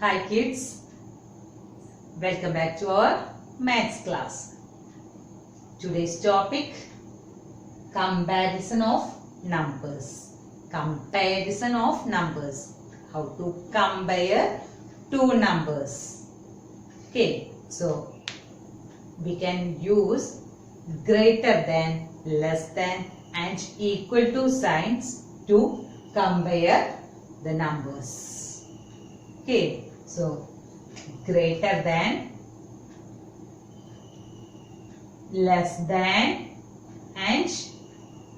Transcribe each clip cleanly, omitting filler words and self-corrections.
Hi kids, welcome back to our maths class. Today's topic, comparison of numbers. Comparison of numbers. How to compare two numbers. Okay, so we can use greater than, less than and equal to signs to compare the numbers. Okay, so greater than, less than and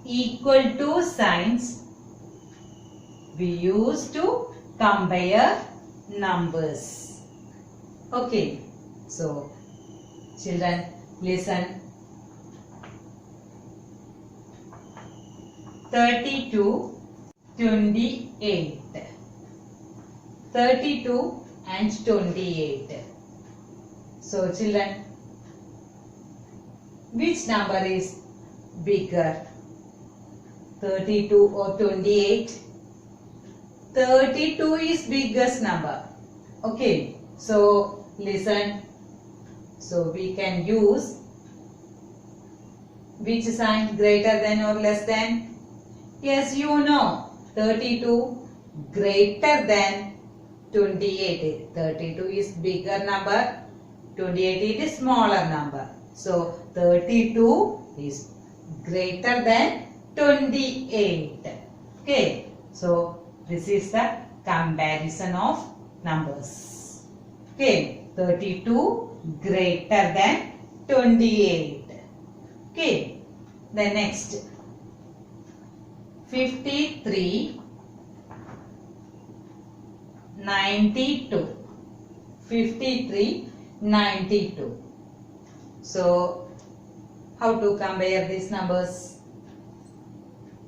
equal to signs we use to compare numbers. Okay, so children listen. 32, 28. 32 and 28. So children, which number is bigger? 32 or 28? 32 is biggest number. Okay, so listen. So we can use which sign, greater than or less than? Yes, you know, 32 greater than 28. 32 is bigger number, 28 is smaller number. So 32 is greater than 28. Okay, so this is the comparison of numbers. Okay, 32 greater than 28. Okay, then next 53, 92. 53, 92. So, how to compare these numbers?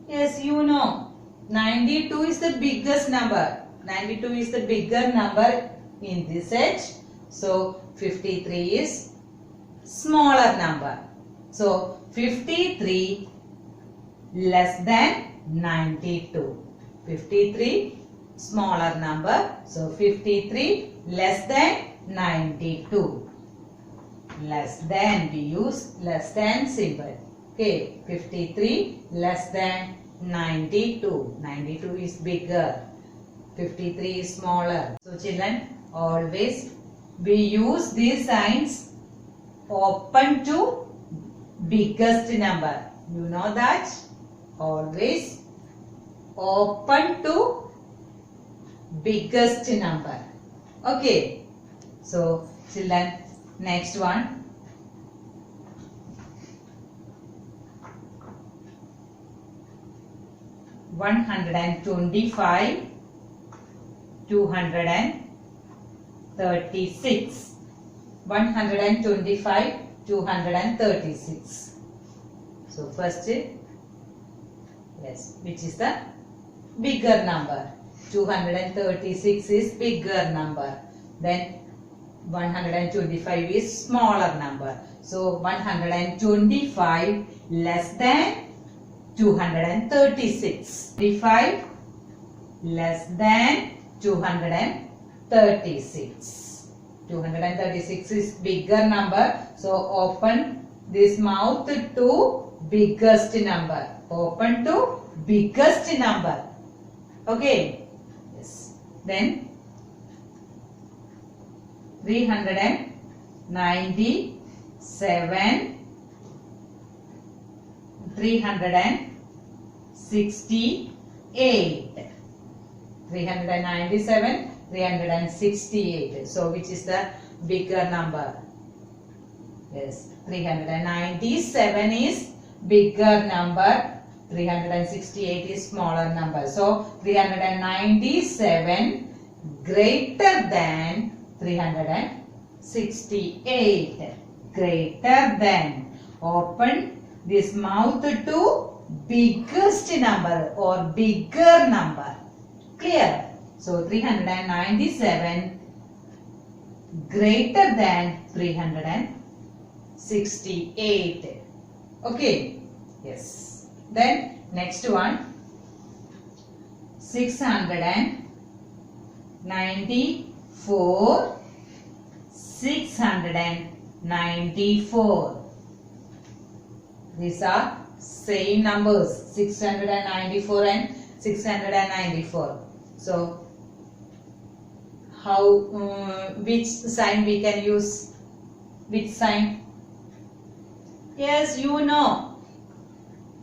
Yes, you know, 92 is the biggest number. 92 is the bigger number in this edge. So, 53 is smaller number. So, 53 less than 92. 53 smaller number. So 53 less than 92. Less than, we use less than symbol. Okay, 53 less than 92. 92 is bigger. 53 is smaller. So children, always we use these signs open to biggest number. You know that? Always open to biggest number. Okay, so children, next one, one hundred and 25, 236. 125, 236. So first, yes, which is the bigger number? 236 is bigger number. Then 125 is smaller number. So 125 less than 236. 25 less than 236. 236 is bigger number. So open this mouth to biggest number. Open to biggest number. Okay. Yes. Then 397, 368. 397, 368. So which is the bigger number? Yes, 397 is bigger number. 368 is smaller number. So 397 greater than 368. Greater than. Open this mouth to biggest number or bigger number. Clear? So 397 greater than 368. Okay. Yes. Then next one, 694 4, 694. These are same numbers, 694 and 694. So how which sign we can use? Which sign? Yes, you know,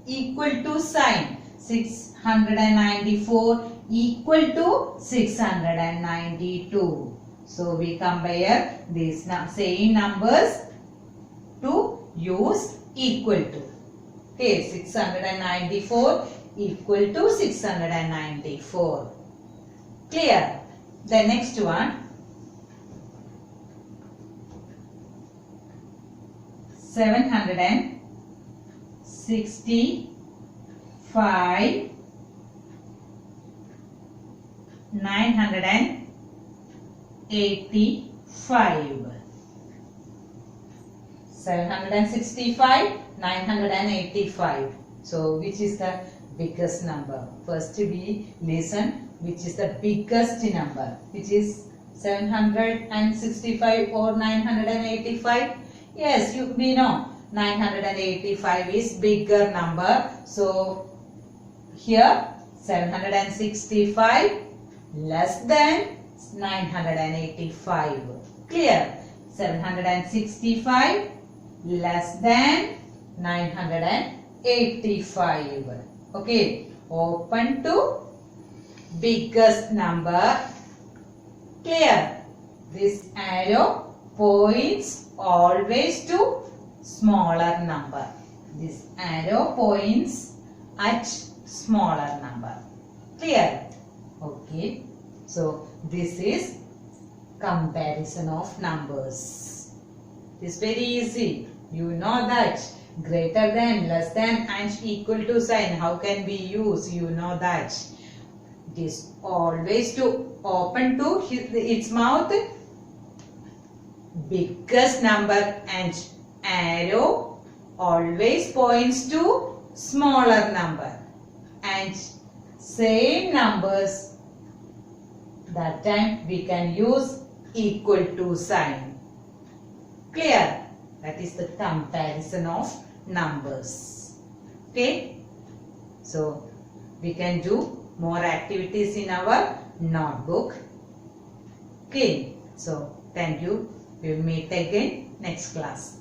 equal to sign. 694 equal to 692. So we compare these same numbers to use equal to. Okay, 694 equal to 694. Clear? The next one. 765 985. 765 985. So which is the biggest number? First we listen which is the biggest number. Which is 765 or 985? Yes, we know 985 is bigger number. So here 765 less than 985. Clear? 765 less than 985. Okay. Open to biggest number. Clear? This arrow points always to smaller number. This arrow points at smaller number. Clear? Okay. So this is comparison of numbers. It's very easy. You know that greater than, less than and equal to sign. How can we use? You know that. It is always to open to its mouth biggest number and arrow always points to smaller number. And same numbers, that time we can use equal to sign. Clear? That is the comparison of numbers. Okay? So we can do more activities in our notebook. Okay? So thank you. We will meet again next class.